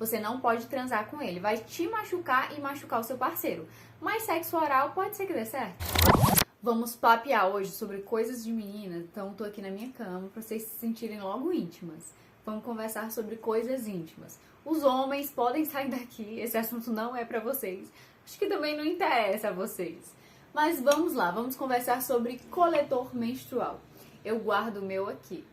Você não pode transar com ele. Vai te machucar e machucar o seu parceiro. Mas sexo oral pode ser que dê certo. Vamos papear hoje sobre coisas de meninas. Então, tô aqui na minha cama pra vocês se sentirem logo íntimas. Vamos conversar sobre coisas íntimas. Os homens podem sair daqui. Esse assunto não é pra vocês. Acho que também não interessa a vocês. Mas vamos lá, vamos conversar sobre coletor menstrual. Eu guardo o meu aqui.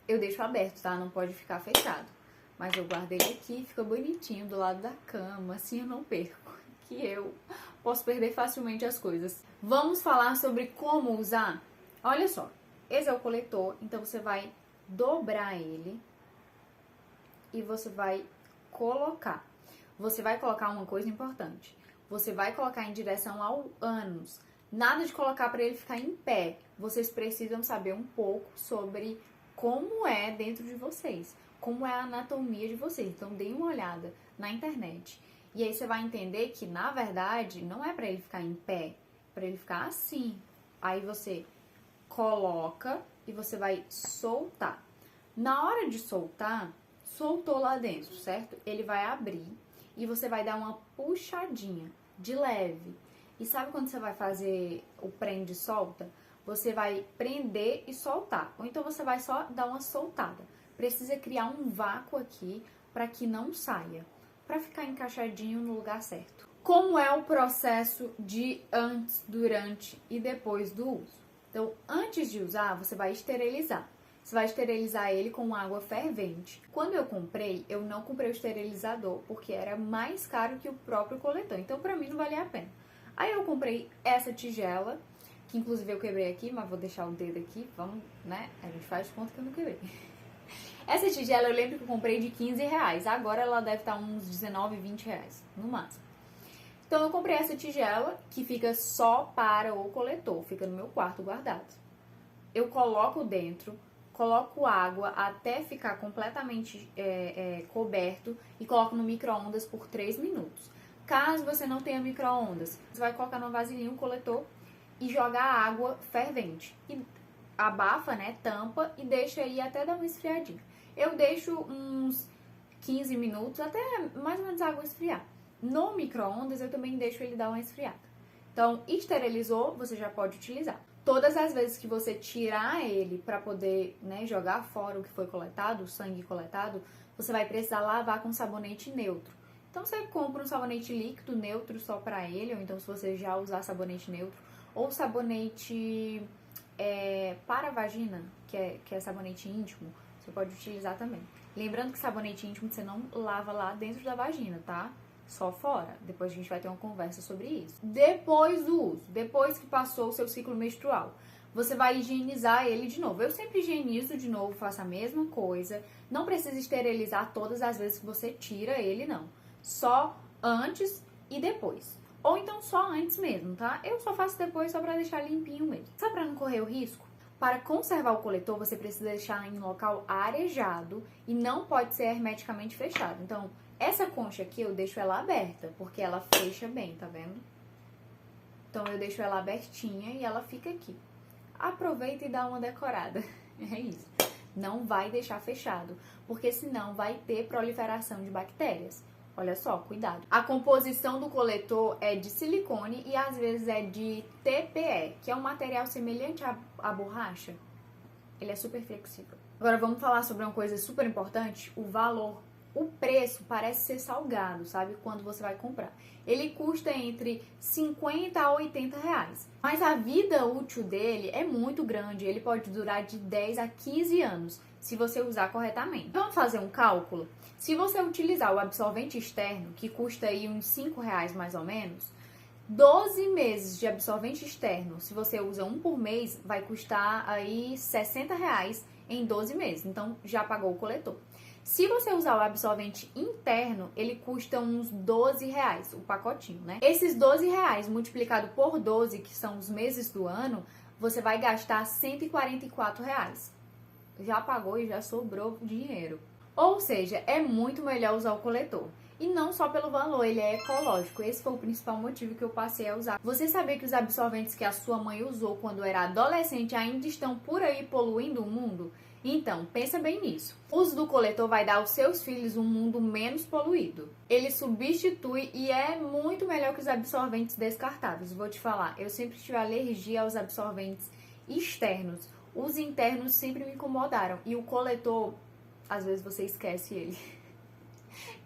Eu deixo aberto, tá? Não pode ficar fechado. Mas eu guardo ele aqui, fica bonitinho do lado da cama, assim eu não perco. Que eu posso perder facilmente as coisas. Vamos falar sobre como usar? Olha só, esse é o coletor, então você vai dobrar ele e você vai colocar. Você vai colocar uma coisa importante. Você vai colocar em direção ao ânus. Nada de colocar para ele ficar em pé. Vocês precisam saber um pouco sobre como é dentro de vocês, como é a anatomia de vocês. Então, dê uma olhada na internet. E aí você vai entender que, na verdade, não é para ele ficar em pé, para ele ficar assim. Aí você coloca e você vai soltar. Na hora de soltar, soltou lá dentro, certo? Ele vai abrir e você vai dar uma puxadinha de leve. E sabe quando você vai fazer o prende e solta? Você vai prender e soltar. Ou então você vai só dar uma soltada. Precisa criar um vácuo aqui para que não saia, para ficar encaixadinho no lugar certo. Como é o processo de antes, durante e depois do uso? Então, antes de usar, você vai esterilizar. Você vai esterilizar ele com água fervente. Quando eu comprei, eu não comprei o esterilizador, porque era mais caro que o próprio coletor. Então, pra mim, não valia a pena. Aí eu comprei essa tigela, que inclusive eu quebrei aqui, mas vou deixar o dedo aqui. Vamos, né? A gente faz de conta que eu não quebrei. Essa tigela eu lembro que eu comprei de R$15. Agora ela deve estar uns R$19, R$20, no máximo. Então, eu comprei essa tigela, que fica só para o coletor. Fica no meu quarto guardado. Eu coloco dentro, coloco água até ficar completamente coberto e coloco no micro-ondas por 3 minutos. Caso você não tenha micro-ondas, você vai colocar no vasilhinho o coletor e jogar água fervente. E abafa, né, tampa e deixa aí até dar uma esfriadinha. Eu deixo uns 15 minutos, até mais ou menos a água esfriar. No micro-ondas eu também deixo ele dar uma esfriada. Então, esterilizou, você já pode utilizar. Todas as vezes que você tirar ele para poder, né, jogar fora o que foi coletado, o sangue coletado, você vai precisar lavar com sabonete neutro. Então, você compra um sabonete líquido neutro só para ele, ou então se você já usar sabonete neutro, ou sabonete para a vagina, que é sabonete íntimo, você pode utilizar também. Lembrando que sabonete íntimo você não lava lá dentro da vagina, tá? Só fora. Depois a gente vai ter uma conversa sobre isso. Depois do uso, depois que passou o seu ciclo menstrual, você vai higienizar ele de novo. Eu sempre higienizo de novo, faço a mesma coisa. Não precisa esterilizar todas as vezes que você tira ele, não. Só antes e depois. Ou então só antes mesmo, tá? Eu só faço depois só pra deixar limpinho mesmo. Só pra não correr o risco? Para conservar o coletor, você precisa deixar em um local arejado e não pode ser hermeticamente fechado. Então, essa concha aqui eu deixo ela aberta, porque ela fecha bem, tá vendo? Então eu deixo ela abertinha e ela fica aqui. Aproveita e dá uma decorada. É isso. Não vai deixar fechado, porque senão vai ter proliferação de bactérias. Olha só, cuidado. A composição do coletor é de silicone e às vezes é de TPE, que é um material semelhante à borracha. Ele é super flexível. Agora vamos falar sobre uma coisa super importante, o valor. O preço parece ser salgado, sabe? Quando você vai comprar. Ele custa entre 50 a 80 reais. Mas a vida útil dele é muito grande. Ele pode durar de 10 a 15 anos, se você usar corretamente. Vamos fazer um cálculo? Se você utilizar o absorvente externo, que custa aí uns 5 reais mais ou menos, 12 meses de absorvente externo, se você usa um por mês, vai custar aí 60 reais em 12 meses. Então, já pagou o coletor. Se você usar o absorvente interno, ele custa uns 12 reais, o pacotinho, né? Esses 12 reais multiplicado por 12, que são os meses do ano, você vai gastar 144 reais. Já pagou e já sobrou dinheiro. Ou seja, é muito melhor usar o coletor. E não só pelo valor, ele é ecológico. Esse foi o principal motivo que eu passei a usar. Você sabia que os absorventes que a sua mãe usou quando era adolescente ainda estão por aí poluindo o mundo? Então, pensa bem nisso. O uso do coletor vai dar aos seus filhos um mundo menos poluído. Ele substitui e é muito melhor que os absorventes descartáveis. Vou te falar, eu sempre tive alergia aos absorventes externos. Os internos sempre me incomodaram. E o coletor, às vezes você esquece ele.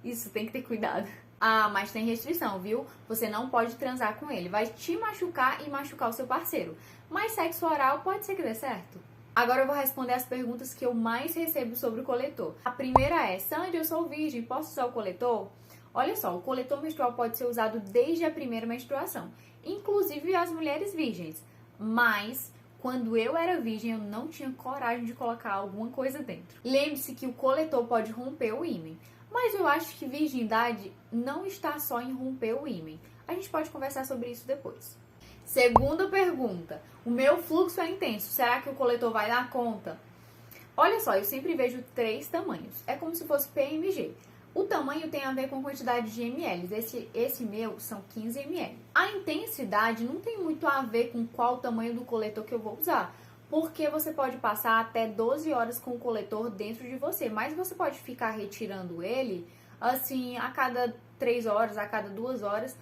Isso, tem que ter cuidado. Ah, mas tem restrição, viu? Você não pode transar com ele. Vai te machucar e machucar o seu parceiro. Mas sexo oral pode ser que dê certo. Agora eu vou responder as perguntas que eu mais recebo sobre o coletor. A primeira é: Sandy, eu sou virgem, posso usar o coletor? Olha só, o coletor menstrual pode ser usado desde a primeira menstruação, inclusive as mulheres virgens. Mas quando eu era virgem, eu não tinha coragem de colocar alguma coisa dentro. Lembre-se que o coletor pode romper o ímen. Mas eu acho que virgindade não está só em romper o ímen. A gente pode conversar sobre isso depois. Segunda pergunta: o meu fluxo é intenso, será que o coletor vai dar conta? Olha só, eu sempre vejo 3 tamanhos. É como se fosse PMG. O tamanho tem a ver com a quantidade de ml. Esse meu são 15 ml. A intensidade não tem muito a ver com qual tamanho do coletor que eu vou usar. Porque você pode passar até 12 horas com o coletor dentro de você. Mas você pode ficar retirando ele, assim, a cada 3 horas, a cada 2 horas.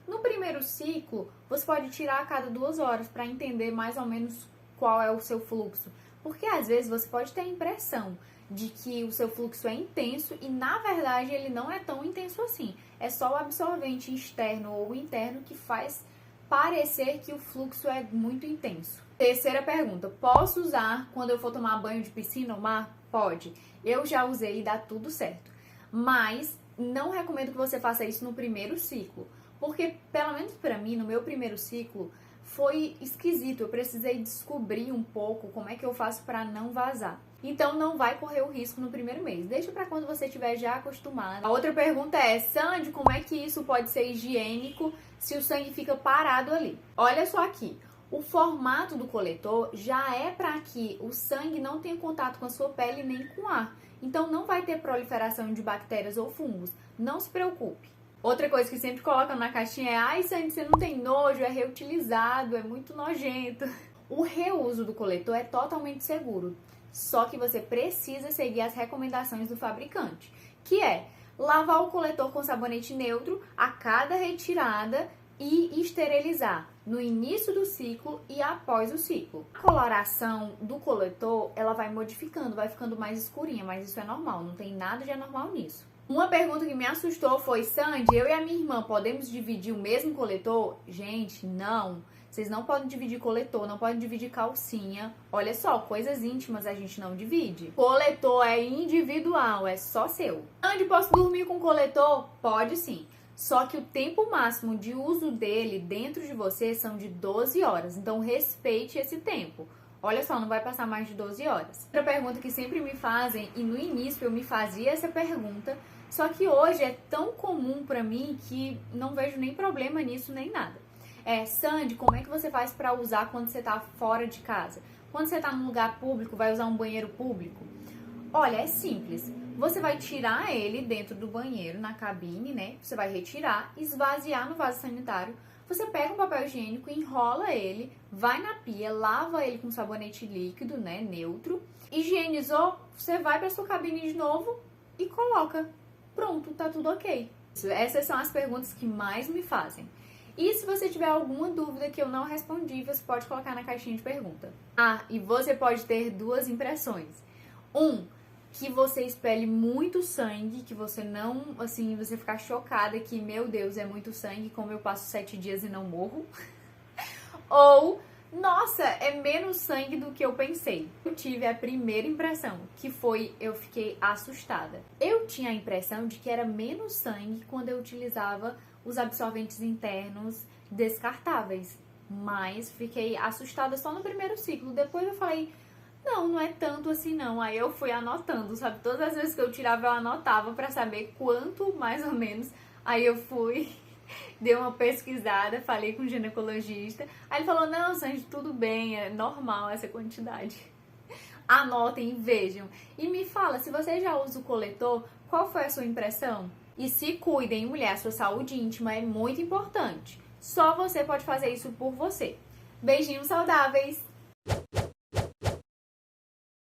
No primeiro ciclo, você pode tirar a cada 2 horas para entender mais ou menos qual é o seu fluxo. Porque às vezes você pode ter a impressão de que o seu fluxo é intenso e na verdade ele não é tão intenso assim. É só o absorvente externo ou interno que faz parecer que o fluxo é muito intenso. Terceira pergunta: posso usar quando eu for tomar banho de piscina ou mar? Pode. Eu já usei e dá tudo certo. Mas não recomendo que você faça isso no primeiro ciclo. Porque, pelo menos pra mim, no meu primeiro ciclo, foi esquisito. Eu precisei descobrir um pouco como é que eu faço pra não vazar. Então, não vai correr o risco no primeiro mês. Deixa pra quando você estiver já acostumado. A outra pergunta é: Sandy, como é que isso pode ser higiênico se o sangue fica parado ali? Olha só aqui. O formato do coletor já é para que o sangue não tenha contato com a sua pele nem com ar. Então, não vai ter proliferação de bactérias ou fungos. Não se preocupe. Outra coisa que sempre colocam na caixinha é: ai, Sandy, você não tem nojo, é reutilizado, é muito nojento. O reuso do coletor é totalmente seguro, só que você precisa seguir as recomendações do fabricante, que é lavar o coletor com sabonete neutro a cada retirada e esterilizar no início do ciclo e após o ciclo. A coloração do coletor, ela vai modificando, vai ficando mais escurinha, mas isso é normal, não tem nada de anormal nisso. Uma pergunta que me assustou foi: Sandy, eu e a minha irmã podemos dividir o mesmo coletor? Gente, não. Vocês não podem dividir coletor, não podem dividir calcinha. Olha só, coisas íntimas a gente não divide. Coletor é individual, é só seu. Sandy, posso dormir com coletor? Pode sim. Só que o tempo máximo de uso dele dentro de você são de 12 horas. Então, respeite esse tempo. Olha só, não vai passar mais de 12 horas. Outra pergunta que sempre me fazem, e no início eu me fazia essa pergunta, só que hoje é tão comum pra mim que não vejo nem problema nisso, nem nada. Sandy, como é que você faz pra usar quando você tá fora de casa? Quando você tá num lugar público, vai usar um banheiro público? Olha, é simples. Você vai tirar ele dentro do banheiro, na cabine, né? Você vai retirar, esvaziar no vaso sanitário. Você pega um papel higiênico, enrola ele, vai na pia, lava ele com sabonete líquido, né, neutro. Higienizou, você vai para sua cabine de novo e coloca. Pronto, tá tudo ok. Essas são as perguntas que mais me fazem. E se você tiver alguma dúvida que eu não respondi, você pode colocar na caixinha de pergunta. Ah, e você pode ter 2 impressões. Que você expele muito sangue, que você não, assim, você ficar chocada que, meu Deus, é muito sangue, como eu passo 7 dias e não morro. Ou, nossa, é menos sangue do que eu pensei. Eu tive a primeira impressão, que foi, eu fiquei assustada. Eu tinha a impressão de que era menos sangue quando eu utilizava os absorventes internos descartáveis. Mas fiquei assustada só no primeiro ciclo. Depois eu falei: não é tanto assim não. Aí eu fui anotando, sabe? Todas as vezes que eu tirava, eu anotava pra saber quanto, mais ou menos. Aí eu fui, dei uma pesquisada, falei com o ginecologista. Aí ele falou: não, Sandy, tudo bem, é normal essa quantidade. Anotem, vejam. E me fala, se você já usa o coletor, qual foi a sua impressão? E se cuidem, mulher, a sua saúde íntima é muito importante. Só você pode fazer isso por você. Beijinhos saudáveis!